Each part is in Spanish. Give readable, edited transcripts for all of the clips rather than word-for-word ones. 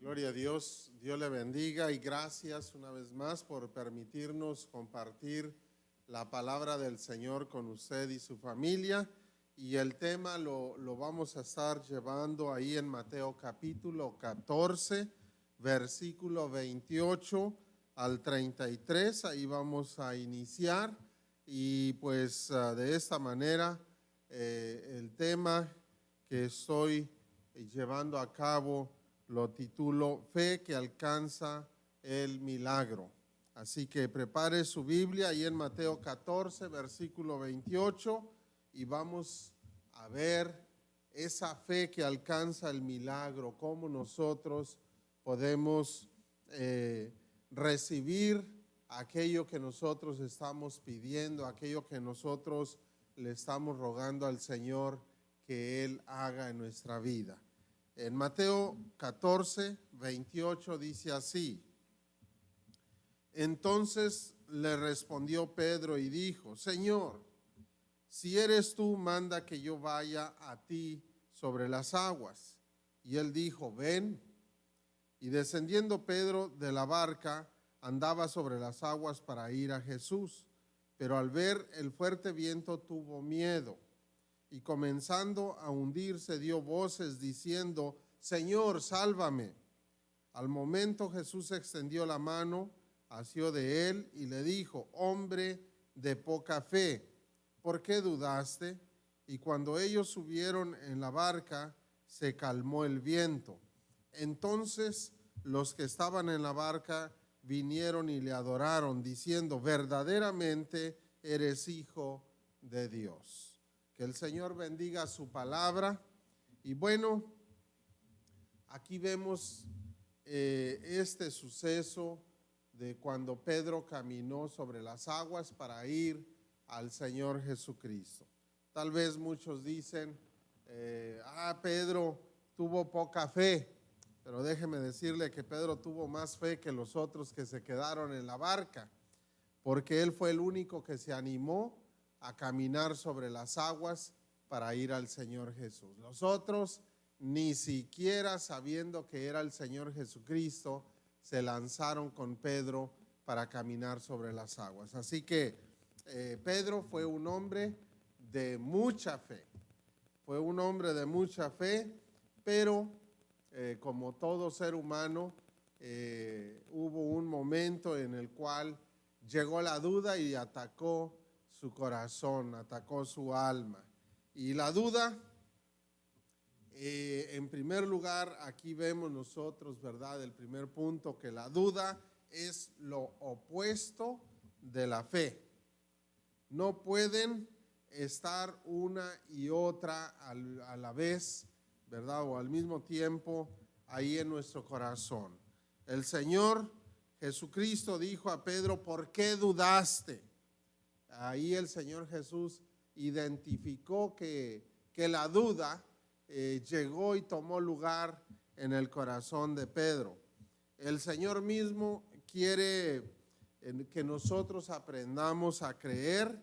Gloria a Dios, Dios le bendiga y gracias una vez más por permitirnos compartir la palabra del Señor con usted y su familia. Y el tema lo vamos a estar llevando ahí en Mateo capítulo 14, versículo 28 al 33. Ahí vamos a iniciar y pues de esta manera el tema que estoy llevando a cabo lo titulo Fe que alcanza el milagro. Así que prepare su Biblia ahí en Mateo 14, versículo 28 y vamos a ver esa fe que alcanza el milagro, cómo nosotros podemos recibir aquello que nosotros estamos pidiendo, aquello que nosotros le estamos rogando al Señor que Él haga en nuestra vida. En Mateo 14, 28 dice así: Entonces le respondió Pedro y dijo: Señor, si eres tú, manda que yo vaya a ti sobre las aguas. Y él dijo: Ven. Y descendiendo Pedro de la barca, andaba sobre las aguas para ir a Jesús. Pero al ver el fuerte viento tuvo miedo. Y comenzando a hundirse, dio voces diciendo: Señor, sálvame. Al momento Jesús extendió la mano, asió de él y le dijo: Hombre de poca fe, ¿por qué dudaste? Y cuando ellos subieron en la barca, se calmó el viento. Entonces los que estaban en la barca vinieron y le adoraron, diciendo: verdaderamente eres Hijo de Dios. Que el Señor bendiga su palabra. Y bueno, aquí vemos este suceso de cuando Pedro caminó sobre las aguas para ir al Señor Jesucristo. Tal vez muchos dicen, Pedro tuvo poca fe, pero déjeme decirle que Pedro tuvo más fe que los otros que se quedaron en la barca, porque él fue el único que se animó a caminar sobre las aguas para ir al Señor Jesús. Los otros, ni siquiera sabiendo que era el Señor Jesucristo, se lanzaron con Pedro para caminar sobre las aguas. Así que Pedro fue un hombre de mucha fe, pero como todo ser humano, hubo un momento en el cual llegó la duda y atacó su corazón, atacó su alma. Y la duda, en primer lugar, aquí vemos nosotros, ¿verdad? El primer punto, que la duda es lo opuesto de la fe. No pueden estar una y otra a la vez, ¿verdad? O al mismo tiempo ahí en nuestro corazón. El Señor Jesucristo dijo a Pedro: ¿por qué dudaste? Ahí el Señor Jesús identificó que la duda llegó y tomó lugar en el corazón de Pedro. El Señor mismo quiere que nosotros aprendamos a creer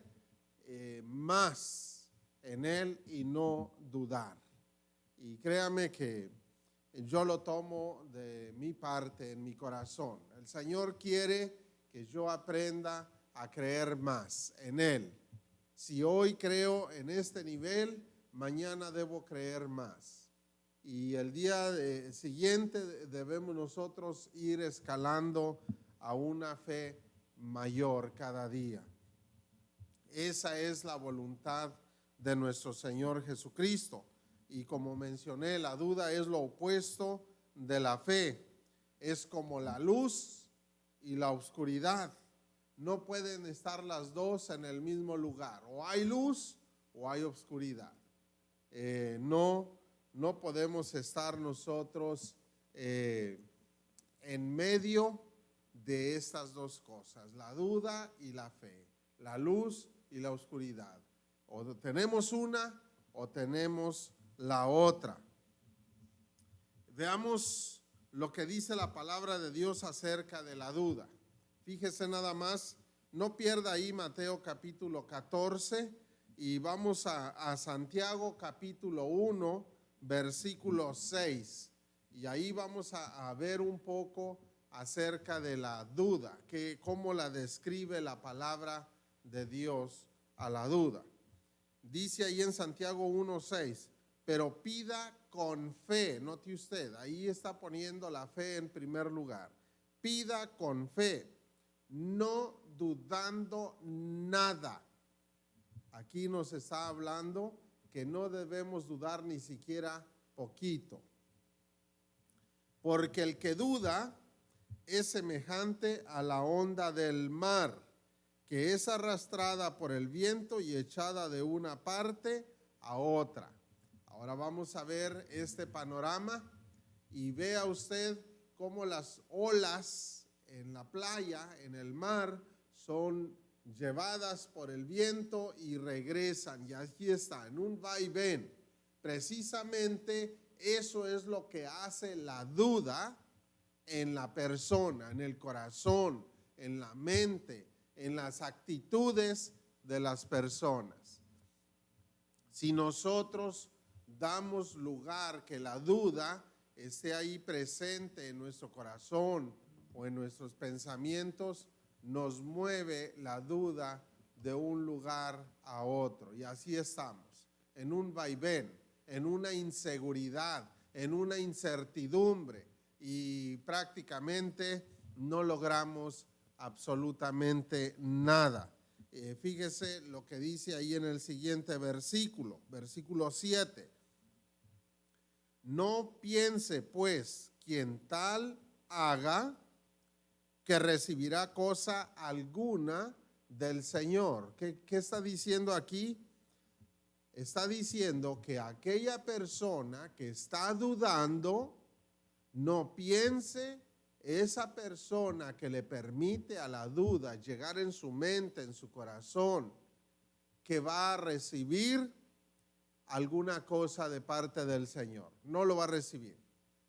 más en Él y no dudar. Y créame que yo lo tomo de mi parte, en mi corazón. El Señor quiere que yo aprenda a creer más en Él. Si hoy creo en este nivel, mañana debo creer más. Y el día siguiente debemos nosotros ir escalando a una fe mayor cada día. Esa es la voluntad de nuestro Señor Jesucristo. Y como mencioné, la duda es lo opuesto de la fe. Es como la luz y la oscuridad. No pueden estar las dos en el mismo lugar. O hay luz o hay oscuridad. No podemos estar nosotros en medio de estas dos cosas, la duda y la fe, la luz y la oscuridad. O tenemos una o tenemos la otra. Veamos lo que dice la palabra de Dios acerca de la duda. Fíjese nada más, no pierda ahí Mateo capítulo 14 y vamos a Santiago capítulo 1, versículo 6. Y ahí vamos a ver un poco acerca de la duda, que cómo la describe la palabra de Dios a la duda. Dice ahí en Santiago 1:6, pero pida con fe. Note usted, ahí está poniendo la fe en primer lugar. Pida con fe, no dudando nada. Aquí nos está hablando que no debemos dudar ni siquiera poquito. Porque el que duda es semejante a la onda del mar, que es arrastrada por el viento y echada de una parte a otra. Ahora vamos a ver este panorama y vea usted cómo las olas en la playa, en el mar, son llevadas por el viento y regresan. Y aquí está, en un va y ven. Precisamente eso es lo que hace la duda en la persona, en el corazón, en la mente, en las actitudes de las personas. Si nosotros damos lugar que la duda esté ahí presente en nuestro corazón o en nuestros pensamientos, nos mueve la duda de un lugar a otro. Y así estamos, en un vaivén, en una inseguridad, en una incertidumbre, y prácticamente no logramos absolutamente nada. Fíjese lo que dice ahí en el siguiente versículo, versículo 7. No piense pues quien tal haga que recibirá cosa alguna del Señor. ¿Qué está diciendo aquí? Está diciendo que aquella persona que está dudando, no piense esa persona que le permite a la duda llegar en su mente, en su corazón, que va a recibir alguna cosa de parte del Señor. No lo va a recibir,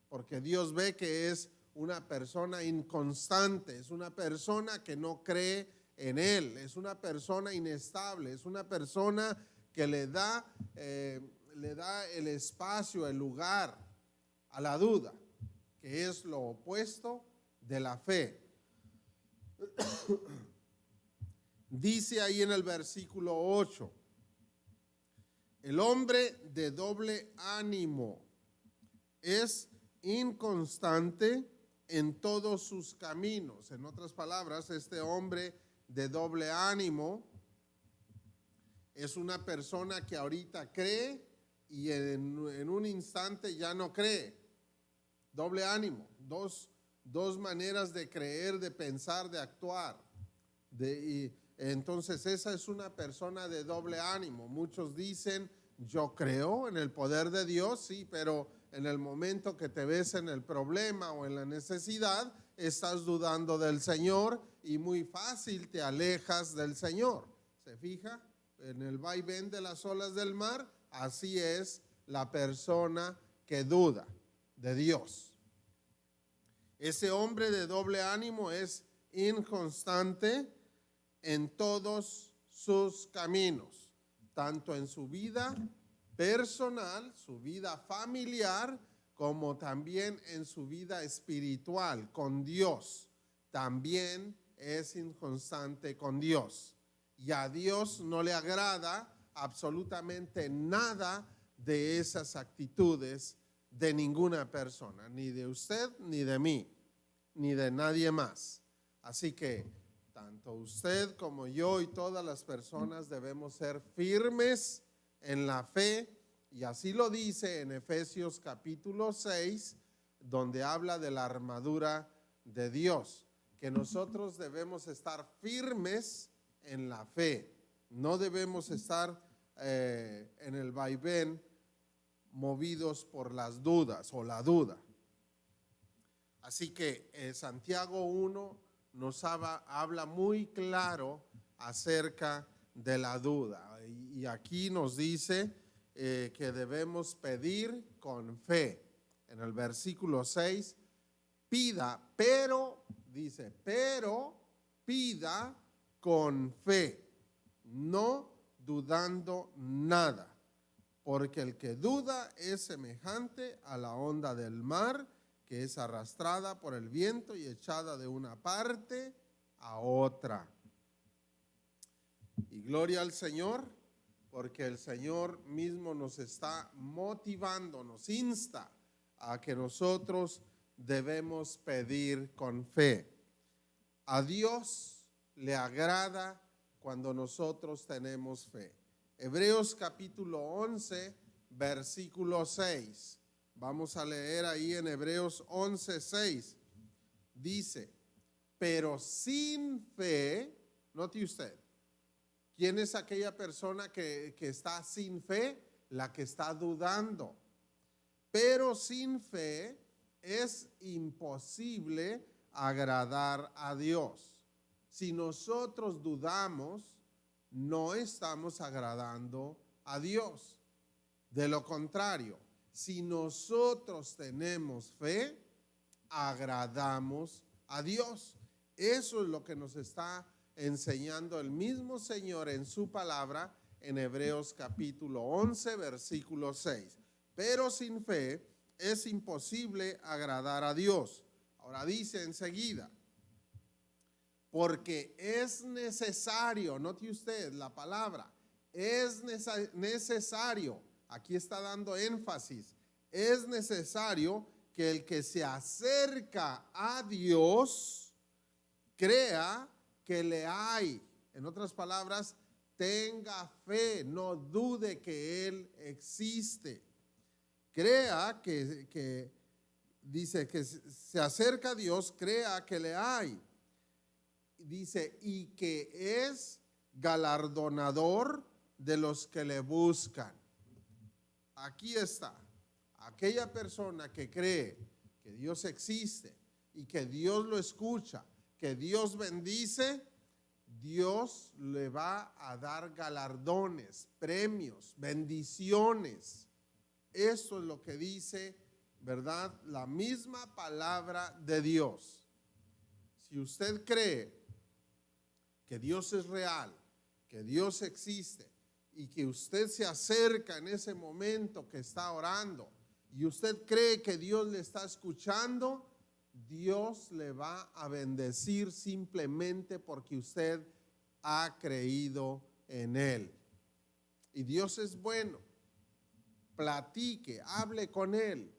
porque Dios ve que es una persona inconstante, es una persona que no cree en Él, es una persona inestable, es una persona que le da el espacio, el lugar a la duda, que es lo opuesto de la fe. Dice ahí en el versículo 8, el hombre de doble ánimo es inconstante en todos sus caminos. En otras palabras, este hombre de doble ánimo es una persona que ahorita cree y en un instante ya no cree. Doble ánimo, dos maneras de creer, de pensar, de actuar. Entonces esa es una persona de doble ánimo. Muchos dicen, yo creo en el poder de Dios, sí, pero en el momento que te ves en el problema o en la necesidad, estás dudando del Señor y muy fácil te alejas del Señor. ¿Se fija? En el vaivén de las olas del mar, así es la persona que duda de Dios. Ese hombre de doble ánimo es inconstante en todos sus caminos, tanto en su vida personal, su vida familiar, como también en su vida espiritual con Dios. También es inconstante con Dios. Y a Dios no le agrada absolutamente nada de esas actitudes de ninguna persona, ni de usted, ni de mí, ni de nadie más. Así que tanto usted como yo y todas las personas debemos ser firmes en la fe, y así lo dice en Efesios capítulo 6, donde habla de la armadura de Dios, que nosotros debemos estar firmes en la fe, no debemos estar en el vaivén movidos por las dudas o la duda. Así que Santiago 1 nos habla muy claro acerca de la duda, y aquí nos dice que debemos pedir con fe. En el versículo 6, pida, pero, dice, pero pida con fe, no dudando nada, porque el que duda es semejante a la onda del mar, que es arrastrada por el viento y echada de una parte a otra. Y gloria al Señor, porque el Señor mismo nos está motivando, nos insta a que nosotros debemos pedir con fe. A Dios le agrada cuando nosotros tenemos fe. Hebreos capítulo 11, versículo 6. Vamos a leer ahí en Hebreos 11, 6. Dice, pero sin fe, note usted, ¿quién es aquella persona que está sin fe? La que está dudando. Pero sin fe es imposible agradar a Dios. Si nosotros dudamos, no estamos agradando a Dios. De lo contrario, si nosotros tenemos fe, agradamos a Dios. Eso es lo que nos está enseñando el mismo Señor en su palabra en Hebreos capítulo 11, versículo 6. Pero sin fe es imposible agradar a Dios. Ahora dice enseguida, porque es necesario, note usted la palabra, es necesario, aquí está dando énfasis, es necesario que el que se acerca a Dios crea que le hay. En otras palabras, tenga fe, no dude que Él existe. Crea que dice que se acerca a Dios, crea que le hay. Dice, y que es galardonador de los que le buscan. Aquí está. Aquella persona que cree que Dios existe y que Dios lo escucha, que Dios bendice, Dios le va a dar galardones, premios, bendiciones. Eso es lo que dice, ¿verdad? La misma palabra de Dios. Si usted cree que Dios es real, que Dios existe y que usted se acerca en ese momento que está orando y usted cree que Dios le está escuchando, Dios le va a bendecir simplemente porque usted ha creído en Él. Y Dios es bueno. Platique, hable con Él.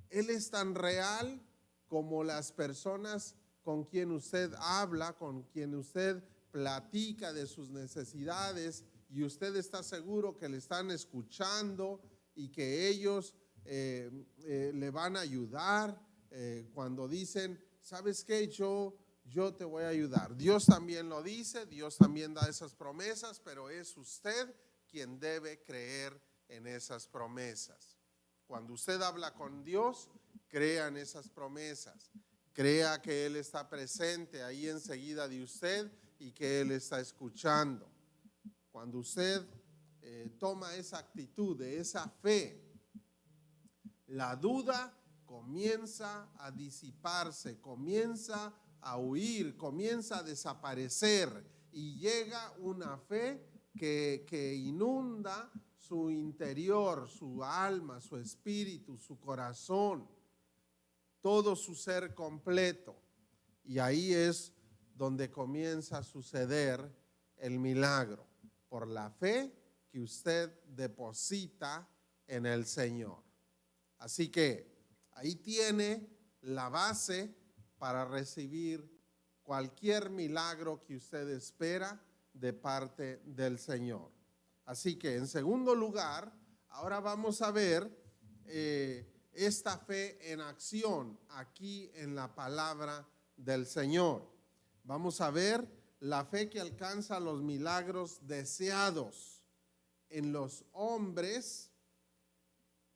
Él es tan real como las personas con quien usted habla, con quien usted platica de sus necesidades y usted está seguro que le están escuchando y que ellos le van a ayudar cuando dicen, ¿sabes qué? Yo te voy a ayudar. Dios también lo dice, Dios también da esas promesas, pero es usted quien debe creer en esas promesas. Cuando usted habla con Dios, crea en esas promesas. Crea que Él está presente ahí enseguida de usted y que Él está escuchando. Cuando usted toma esa actitud de esa fe, la duda comienza a disiparse, comienza a huir, comienza a desaparecer y llega una fe que inunda su interior, su alma, su espíritu, su corazón, todo su ser completo. Y ahí es donde comienza a suceder el milagro, por la fe que usted deposita en el Señor. Así que ahí tiene la base para recibir cualquier milagro que usted espera de parte del Señor. Así que en segundo lugar, ahora vamos a ver esta fe en acción aquí en la palabra del Señor. Vamos a ver la fe que alcanza los milagros deseados en los hombres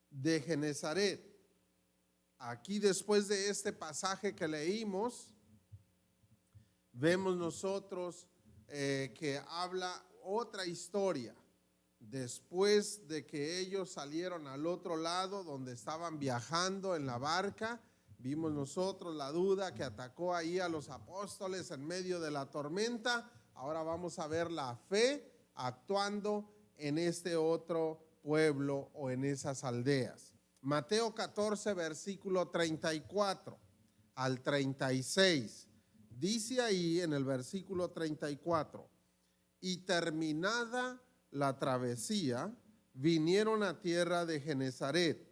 de Genezaret. Aquí después de este pasaje que leímos, vemos nosotros que habla otra historia. Después de que ellos salieron al otro lado donde estaban viajando en la barca, vimos nosotros la duda que atacó ahí a los apóstoles en medio de la tormenta. Ahora vamos a ver la fe actuando en este otro pueblo o en esas aldeas. Mateo 14, versículo 34 al 36. Dice ahí en el versículo 34, y terminada la travesía, vinieron a tierra de Genezaret.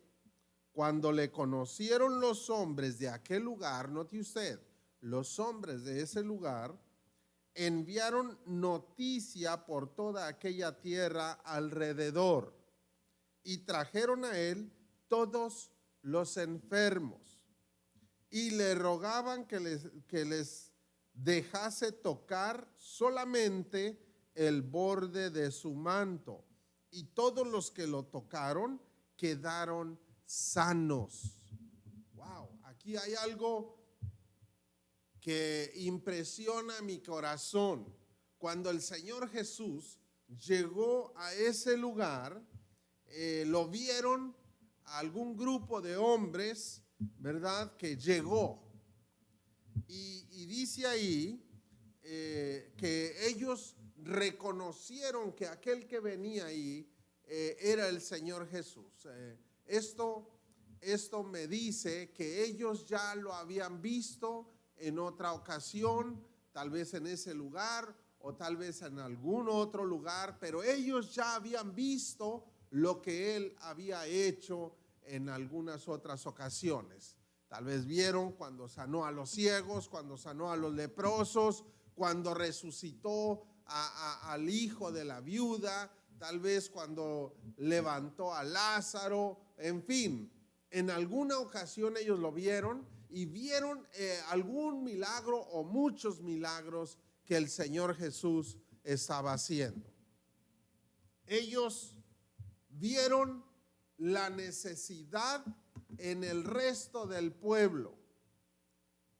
Cuando le conocieron los hombres de aquel lugar, note usted, los hombres de ese lugar enviaron noticia por toda aquella tierra alrededor y trajeron a él todos los enfermos y le rogaban que les dejase tocar solamente el borde de su manto, y todos los que lo tocaron quedaron sanos. Wow, aquí hay algo que impresiona mi corazón. Cuando el Señor Jesús llegó a ese lugar, lo vieron a algún grupo de hombres, ¿verdad?, que llegó. Y dice ahí que ellos reconocieron que aquel que venía ahí era el Señor Jesús. Esto me dice que ellos ya lo habían visto en otra ocasión, tal vez en ese lugar o tal vez en algún otro lugar, pero ellos ya habían visto lo que él había hecho en algunas otras ocasiones. Tal vez vieron cuando sanó a los ciegos, cuando sanó a los leprosos, cuando resucitó al hijo de la viuda, tal vez cuando levantó a Lázaro, en fin, en alguna ocasión ellos lo vieron y vieron algún milagro o muchos milagros que el Señor Jesús estaba haciendo. Ellos vieron la necesidad en el resto del pueblo.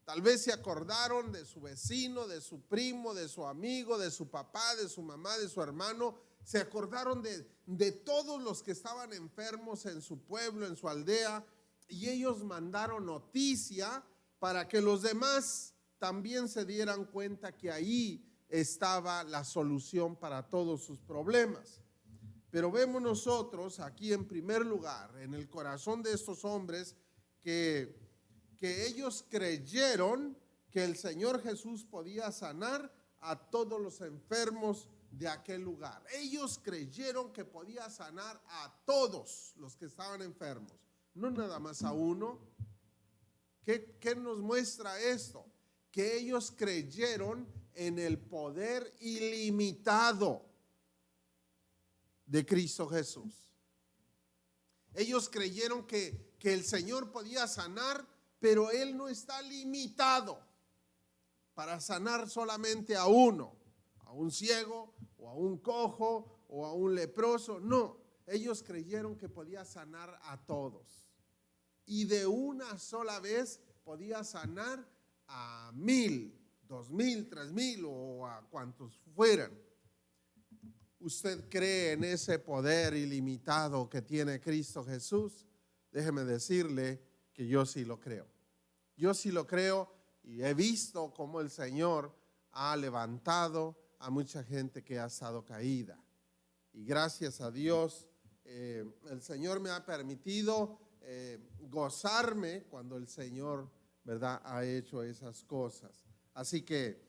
Tal vez se acordaron de su vecino, de su primo, de su amigo, de su papá, de su mamá, de su hermano. Se acordaron de todos los que estaban enfermos en su pueblo, en su aldea, y ellos mandaron noticia para que los demás también se dieran cuenta que ahí estaba la solución para todos sus problemas. Pero vemos nosotros aquí en primer lugar, en el corazón de estos hombres, que ellos creyeron que el Señor Jesús podía sanar a todos los enfermos de aquel lugar. Ellos creyeron que podía sanar a todos los que estaban enfermos, no nada más a uno. ¿Qué nos muestra esto? Que ellos creyeron en el poder ilimitado de Cristo Jesús. Ellos creyeron que el Señor podía sanar, pero Él no está limitado para sanar solamente a uno, a un ciego o a un cojo o a un leproso. No, ellos creyeron que podía sanar a todos y de una sola vez podía sanar a 1,000, 2,000, 3,000 o a cuantos fueran. ¿Usted cree en ese poder ilimitado que tiene Cristo Jesús? Déjeme decirle que yo sí lo creo. Yo sí lo creo y he visto cómo el Señor ha levantado a mucha gente que ha estado caída. Y gracias a Dios, el Señor me ha permitido gozarme cuando el Señor, ¿verdad?, ha hecho esas cosas. Así que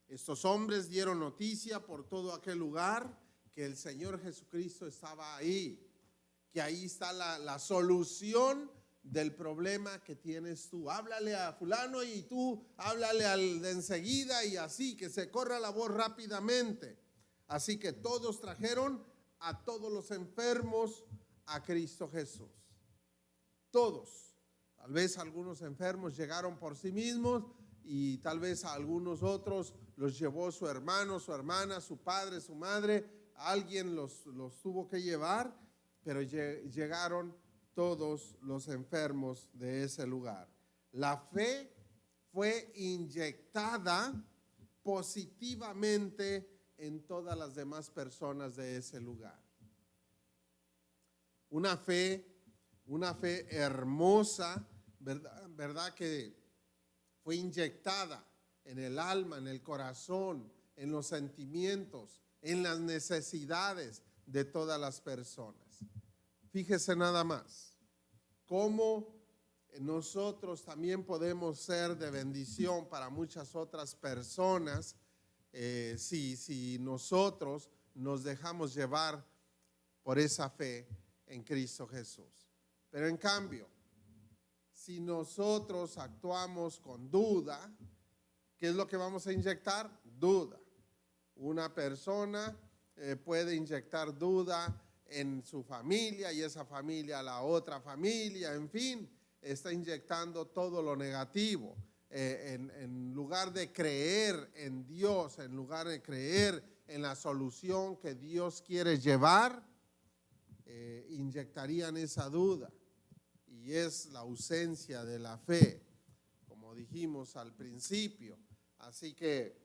estos hombres dieron noticia por todo aquel lugar que el Señor Jesucristo estaba ahí, que ahí está la solución del problema que tienes tú. Háblale a fulano y tú háblale al de enseguida, y así que se corra la voz rápidamente. Así que todos trajeron a todos los enfermos a Cristo Jesús. Todos. Tal vez algunos enfermos llegaron por sí mismos y tal vez a algunos otros los llevó su hermano, su hermana, su padre, su madre. Alguien los tuvo que llevar, pero llegaron todos los enfermos de ese lugar. La fe fue inyectada positivamente en todas las demás personas de ese lugar. Una fe hermosa, ¿verdad? Que fue inyectada en el alma, en el corazón, en los sentimientos, en las necesidades de todas las personas. Fíjese nada más. cómo nosotros también podemos ser de bendición para muchas otras personas si nosotros nos dejamos llevar por esa fe en Cristo Jesús. Pero en cambio, si nosotros actuamos con duda, ¿qué es lo que vamos a inyectar? Duda. Una persona puede inyectar duda en su familia y esa familia a la otra familia, en fin, está inyectando todo lo negativo. En lugar de creer en Dios, en lugar de creer en la solución que Dios quiere llevar, inyectarían esa duda. Y es la ausencia de la fe, como dijimos al principio. Así que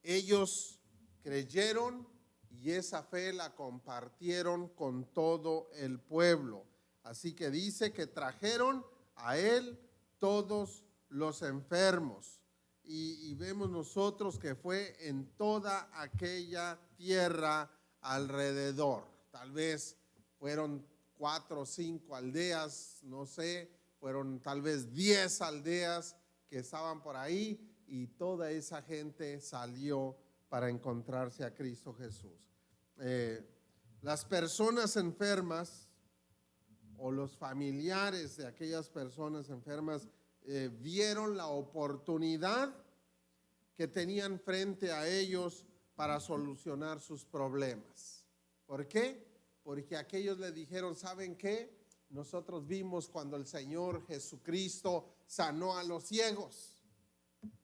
ellos creyeron y esa fe la compartieron con todo el pueblo. Así que dice que trajeron a él todos los enfermos. Y vemos nosotros que fue en toda aquella tierra alrededor. Tal vez fueron 4 o 5 aldeas, no sé, fueron tal vez 10 aldeas que estaban por ahí y toda esa gente salió para encontrarse a Cristo Jesús. Las personas enfermas o los familiares de aquellas personas enfermas vieron la oportunidad que tenían frente a ellos para solucionar sus problemas. ¿Por qué? Porque aquellos le dijeron, ¿saben qué? Nosotros vimos cuando el Señor Jesucristo sanó a los ciegos.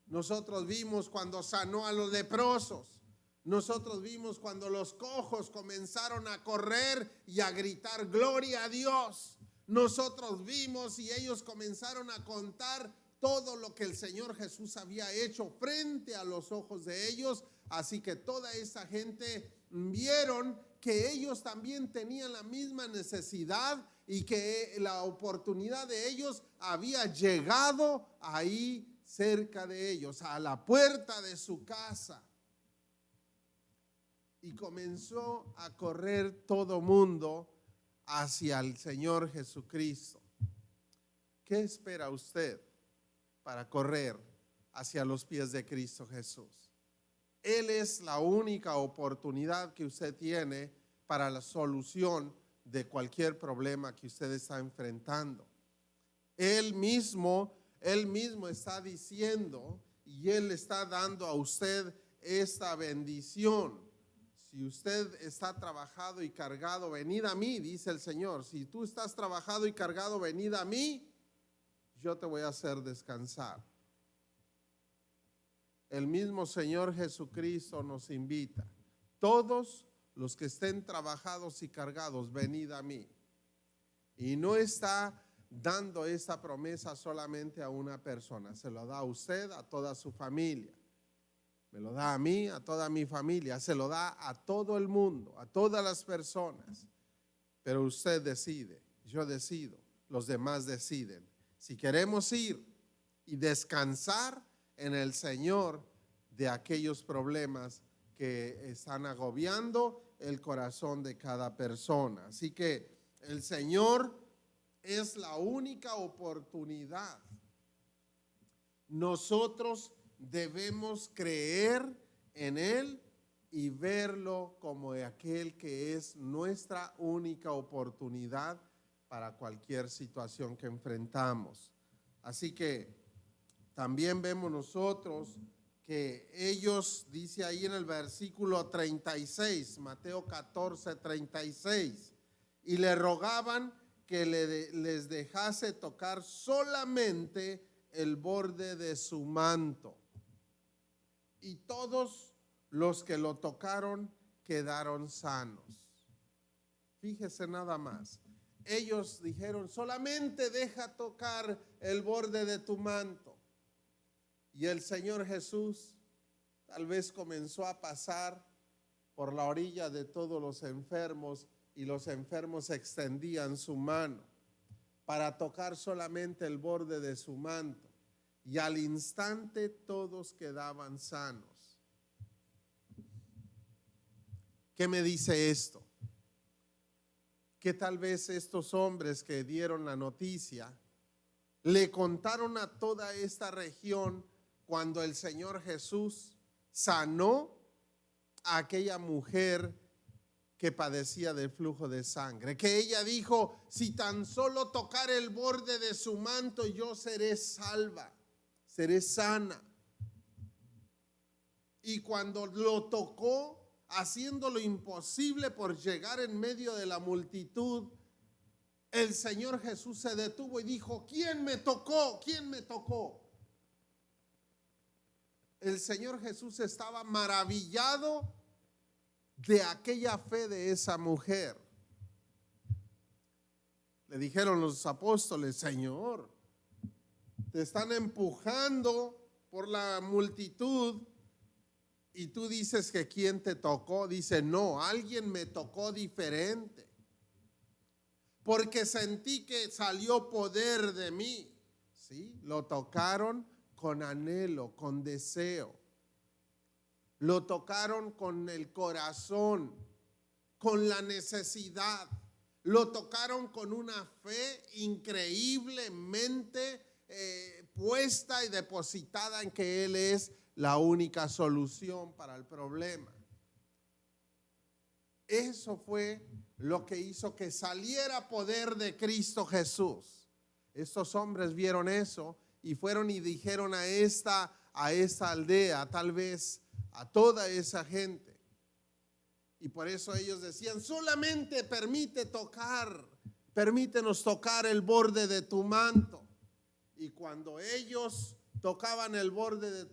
Nosotros vimos cuando sanó a los leprosos. Nosotros vimos cuando los cojos comenzaron a correr y a gritar gloria a Dios. Nosotros vimos y ellos comenzaron a contar todo lo que el Señor Jesús había hecho frente a los ojos de ellos. Así que toda esa gente vieron que ellos también tenían la misma necesidad y que la oportunidad de ellos había llegado ahí cerca de ellos, a la puerta de su casa. Y comenzó a correr todo mundo hacia el Señor Jesucristo. ¿Qué espera usted para correr hacia los pies de Cristo Jesús? Él es la única oportunidad que usted tiene para la solución de cualquier problema que usted está enfrentando. Él mismo está diciendo y Él está dando a usted esta bendición. Si usted está trabajado y cargado, venid a mí, dice el Señor. Si tú estás trabajado y cargado, venid a mí, yo te voy a hacer descansar. El mismo Señor Jesucristo nos invita. Todos los que estén trabajados y cargados, venid a mí. Y no está dando esta promesa solamente a una persona, se lo da a usted, a toda su familia. Me lo da a mí, a toda mi familia, se lo da a todo el mundo, a todas las personas. Pero usted decide, yo decido, los demás deciden. Si queremos ir y descansar en el Señor de aquellos problemas que están agobiando el corazón de cada persona. Así que el Señor es la única oportunidad. Nosotros debemos creer en Él y verlo como aquel que es nuestra única oportunidad para cualquier situación que enfrentamos. Así que también vemos nosotros que ellos, dice ahí en el versículo 36, Mateo 14, 36, y le rogaban que les dejase tocar solamente el borde de su manto. Y todos los que lo tocaron quedaron sanos. Fíjese nada más. Ellos dijeron, solamente deja tocar el borde de tu manto. Y el Señor Jesús tal vez comenzó a pasar por la orilla de todos los enfermos y los enfermos extendían su mano para tocar solamente el borde de su manto. Y al instante todos quedaban sanos. ¿Qué me dice esto? que tal vez estos hombres que dieron la noticia le contaron a toda esta región cuando el Señor Jesús sanó a aquella mujer que padecía del flujo de sangre, que ella dijo: si tan solo tocar el borde de su manto, yo seré salva, seré sana. Y cuando lo tocó, haciendo lo imposible por llegar en medio de la multitud, el Señor Jesús se detuvo y dijo: ¿quién me tocó? ¿Quién me tocó? El Señor Jesús estaba maravillado de aquella fe de esa mujer. Le dijeron los apóstoles: Señor, te están empujando por la multitud y tú dices que ¿quién te tocó? Dice: no, alguien me tocó diferente, porque sentí que salió poder de mí. ¿Sí? Lo tocaron con anhelo, con deseo. Lo tocaron con el corazón, con la necesidad. Lo tocaron con una fe increíblemente puesta y depositada en que Él es la única solución para el problema. Eso fue lo que hizo que saliera poder de Cristo Jesús. Estos hombres vieron eso y fueron y dijeron a esta aldea, tal vez a toda esa gente. Y por eso ellos decían: solamente permítenos tocar el borde de tu manto. Y cuando ellos tocaban el borde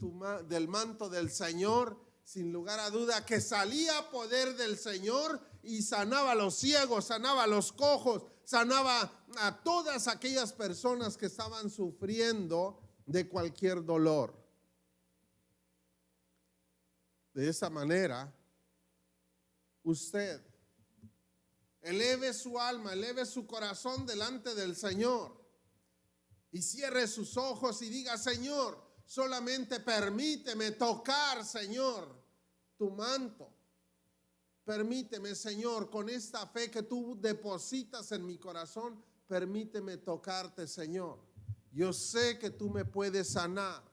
del manto del Señor, sin lugar a duda que salía poder del Señor y sanaba a los ciegos, sanaba a los cojos, sanaba a todas aquellas personas que estaban sufriendo de cualquier dolor. De esa manera, usted eleve su alma, eleve su corazón delante del Señor y cierre sus ojos y diga: Señor, solamente permíteme tocar, Señor, tu manto. Permíteme, Señor, con esta fe que tú depositas en mi corazón, permíteme tocarte, Señor. Yo sé que tú me puedes sanar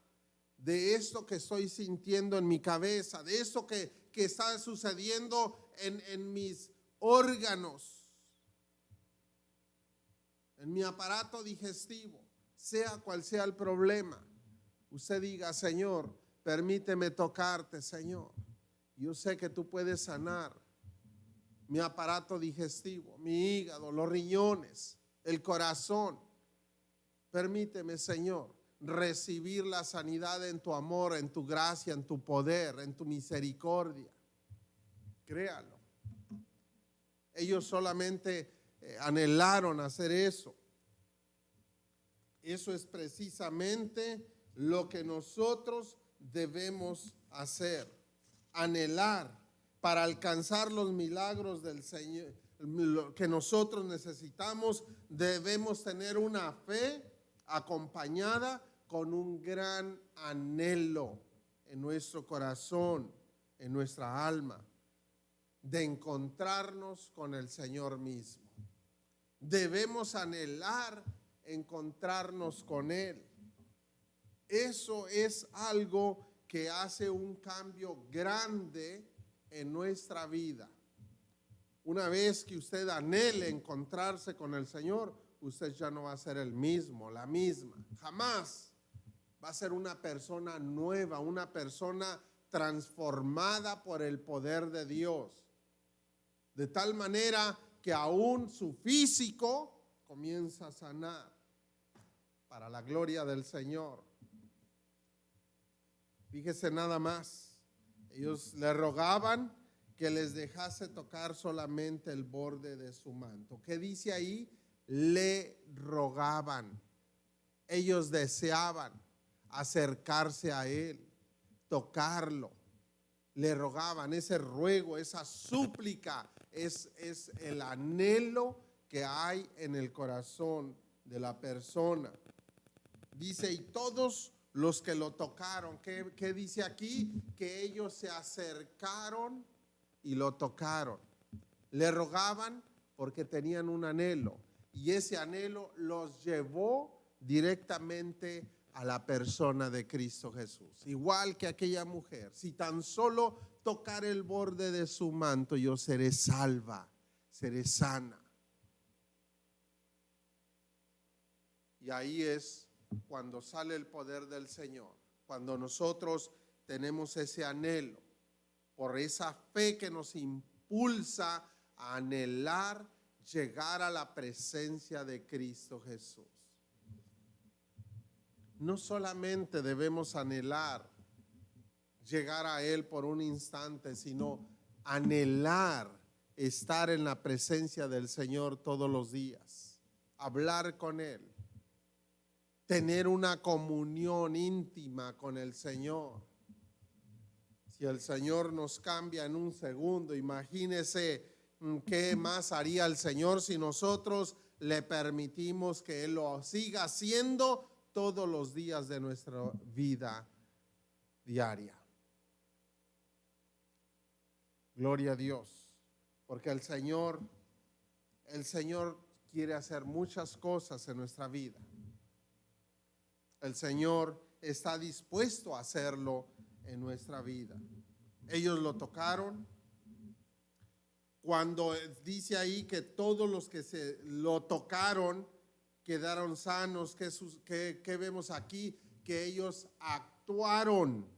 de esto que estoy sintiendo en mi cabeza, de esto que está sucediendo en mis órganos, en mi aparato digestivo, sea cual sea el problema. Usted diga: Señor, permíteme tocarte, Señor. Yo sé que tú puedes sanar mi aparato digestivo, mi hígado, los riñones, el corazón. Permíteme, Señor, recibir la sanidad en tu amor, en tu gracia, en tu poder, en tu misericordia. Créalo. Ellos solamente anhelaron hacer eso. Eso es precisamente lo que nosotros debemos hacer. Anhelar para alcanzar los milagros del Señor. Lo que nosotros necesitamos, debemos tener una fe acompañada con un gran anhelo en nuestro corazón, en nuestra alma, de encontrarnos con el Señor mismo. Debemos anhelar encontrarnos con Él. Eso es algo que hace un cambio grande en nuestra vida. Una vez que usted anhele encontrarse con el Señor, usted ya no va a ser el mismo, la misma. Jamás va a ser una persona nueva, una persona transformada por el poder de Dios. De tal manera que aún su físico comienza a sanar para la gloria del Señor. Fíjese nada más. Ellos le rogaban que les dejase tocar solamente el borde de su manto. ¿Qué dice ahí? Le rogaban. Ellos deseaban acercarse a Él, tocarlo. Le rogaban. Ese ruego, esa súplica es el anhelo que hay en el corazón de la persona. Dice: y todos los que lo tocaron, ¿qué dice aquí? Que ellos se acercaron y lo tocaron. Le rogaban porque tenían un anhelo y ese anhelo los llevó directamente a la persona de Cristo Jesús. Igual que aquella mujer, si tan solo tocar el borde de su manto, yo seré salva, seré sana. Y ahí es cuando sale el poder del Señor, cuando nosotros tenemos ese anhelo, por esa fe que nos impulsa a anhelar llegar a la presencia de Cristo Jesús. No solamente debemos anhelar llegar a Él por un instante, sino anhelar estar en la presencia del Señor todos los días, hablar con Él, tener una comunión íntima con el Señor. Si el Señor nos cambia en un segundo, imagínese qué más haría el Señor si nosotros le permitimos que Él lo siga haciendo todos los días de nuestra vida diaria. Gloria a Dios, porque el Señor quiere hacer muchas cosas en nuestra vida. El Señor está dispuesto a hacerlo en nuestra vida. Ellos lo tocaron. Cuando dice ahí que todos los que se lo tocaron quedaron sanos, ¿qué vemos aquí? Que ellos actuaron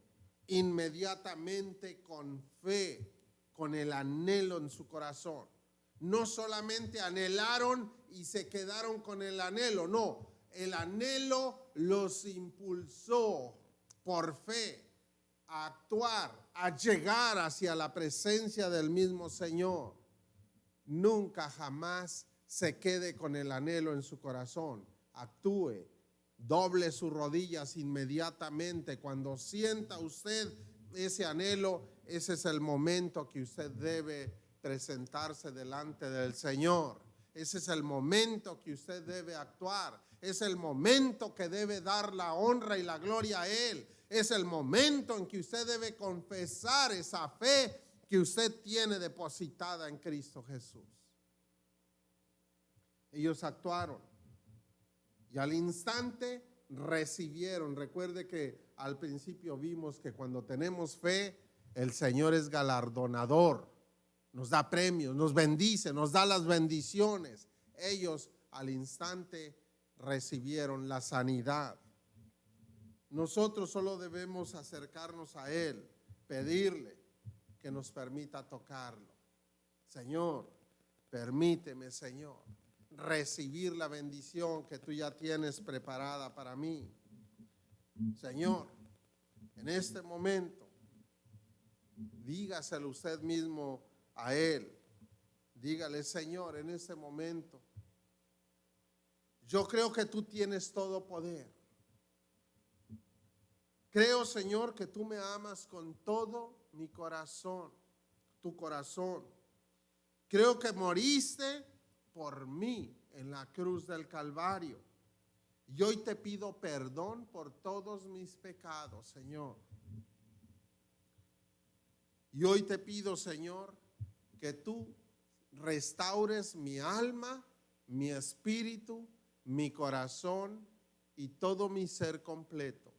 inmediatamente con fe, con el anhelo en su corazón. No solamente anhelaron y se quedaron con el anhelo, no. El anhelo los impulsó por fe a actuar, a llegar hacia la presencia del mismo Señor. Nunca jamás se quede con el anhelo en su corazón. Actúe, doble sus rodillas inmediatamente. Cuando sienta usted ese anhelo, ese es el momento que usted debe presentarse delante del Señor. Ese es el momento que usted debe actuar. Es el momento que debe dar la honra y la gloria a Él. Es el momento en que usted debe confesar esa fe que usted tiene depositada en Cristo Jesús. Ellos actuaron y al instante recibieron. Recuerde que al principio vimos que cuando tenemos fe, el Señor es galardonador, nos da premios, nos bendice, nos da las bendiciones. Ellos al instante recibieron la sanidad. Nosotros solo debemos acercarnos a Él, pedirle que nos permita tocarlo. Señor, permíteme, Señor, recibir la bendición que tú ya tienes preparada para mí. Señor, en este momento, dígaselo usted mismo a Él. Dígale, Señor, en este momento, yo creo que tú tienes todo poder. Creo, Señor, que tú me amas con todo mi corazón, tu corazón. Creo que moriste por mí en la cruz del Calvario. Y hoy te pido perdón por todos mis pecados, Señor. Y hoy te pido, Señor, que tú restaures mi alma, mi espíritu, mi corazón y todo mi ser completo.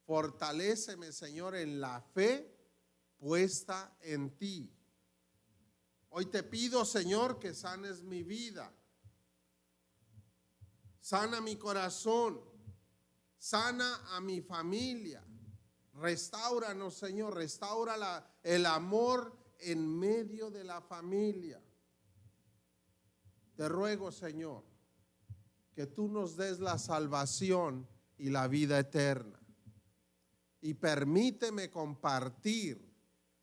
Fortaléceme, Señor, en la fe puesta en ti. Hoy te pido, Señor, que sanes mi vida. Sana mi corazón. Sana a mi familia. Restáuranos, Señor. Restaura el amor en medio de la familia. Te ruego, Señor, que tú nos des la salvación y la vida eterna. Y permíteme compartir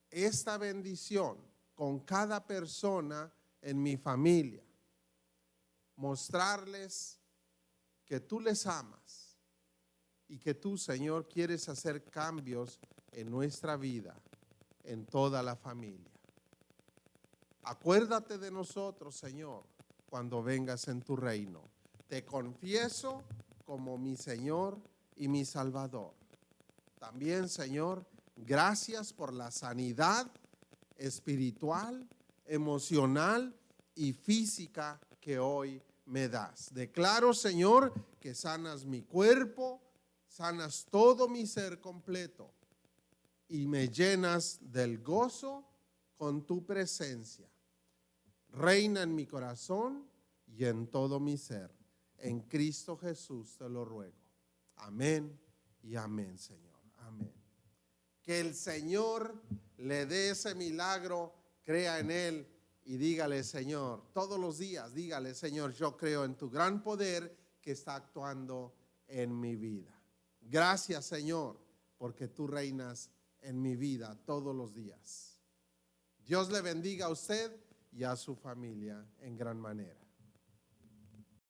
esta bendición con cada persona en mi familia. Mostrarles que tú les amas y que tú, Señor, quieres hacer cambios en nuestra vida, en toda la familia. Acuérdate de nosotros, Señor, cuando vengas en tu reino. Te confieso como mi Señor y mi Salvador. También, Señor, gracias por la sanidad espiritual, emocional y física que hoy me das. Declaro, Señor, que sanas mi cuerpo, sanas todo mi ser completo y me llenas del gozo con tu presencia. Reina en mi corazón y en todo mi ser. En Cristo Jesús te lo ruego. Amén y amén, Señor. Amén. Que el Señor le dé ese milagro, crea en Él y dígale, Señor, todos los días, dígale, Señor, yo creo en tu gran poder que está actuando en mi vida. Gracias, Señor, porque tú reinas en mi vida todos los días. Dios le bendiga a usted y a su familia en gran manera.